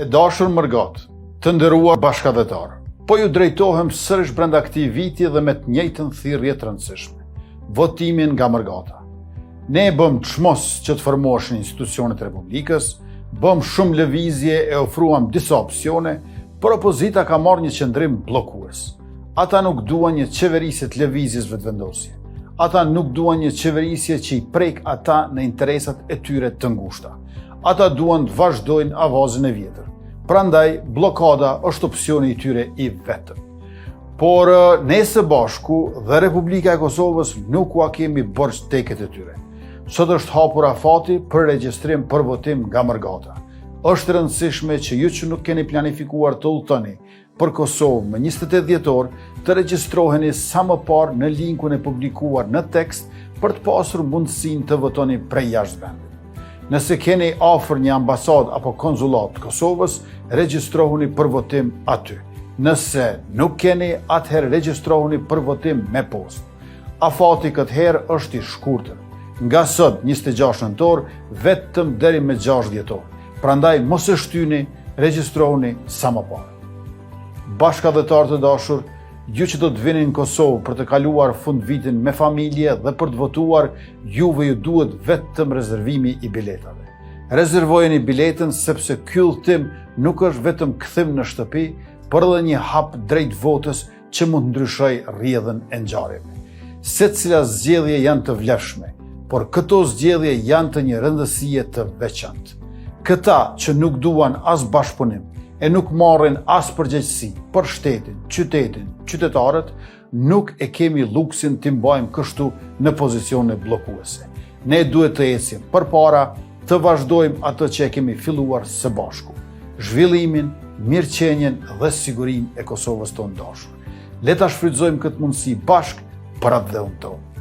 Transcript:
E dashur mërgat, të nderuar bashkëdhetar, po ju drejtohem sërish brenda këtij viti dhe me të njëjtën thirrje të rëndësishme, votimin nga mërgata. Ne bëm çmos që të formoheshin institucionet e Republikës, bëm shumë lëvizje e ofruam disa opsione, por opozita ka marrë një qëndrim bllokues. Ata nuk duan një qeverisje të lëvizjes vetëvendosje. Ata nuk duan një qeverisje që i prek ata në interesat e tyre të ngushta. Ata duan të vazhdojnë avazin e vjetër. Prandaj, blokada është opsioni i tyre i vetëm. Por ne së bashku dhe Republika e Kosovës nuk ua kemi borxh teket e tyre. Sot është hapur afati për regjistrim për votim nga mërgata. Është rëndësishme që ju që nuk keni planifikuar të udhtoni për Kosovë më 28 dhjetor të regjistroheni sa më parë në linkun e publikuar në tekst për të pasur mundësinë të votoni prej jashtë vendit. Nëse keni afër një ambasadë apo konsulat të Kosovës, regjistrohuni për votim aty. Nëse nuk keni, atëherë regjistrohuni për votim me postë. Afati këtë herë është i shkurtër. Nga sot 26 nëntor, vetëm deri me 6 dhjetor. Prandaj mos e shtyni, regjistrohuni sa më parë. Bashkëdhetar të dashur, ju që do të vini në Kosovë për të kaluar fund vitin me familje dhe për të votuar, juve ju duhet vetëm rezervimi i biletave. Rezervojeni biletën sepse ky udhtim nuk është vetëm kthim në shtëpi, por edhe një hap drejt votës që mund ndryshojë rrjedhën e ngjarjeve. Secila zgjedhje janë të vlefshme, por këto zgjedhje janë të një rëndësie të veçantë. Këta që nuk duan as bashkëpunim e nuk marrin as përgjegjësi për shtetin, qytetin, qytetarët, nuk e kemi luksin të mbajmë kështu në pozicione bllokuese. Ne duhet të ecim përpara, të vazhdojmë atë që e kemi filluar së bashku. Zhvillimin, mirëqenien dhe sigurinë e Kosovës tonë dashur. Le ta shfrytëzojmë këtë mundësi bashkë për atë dhëun tonë.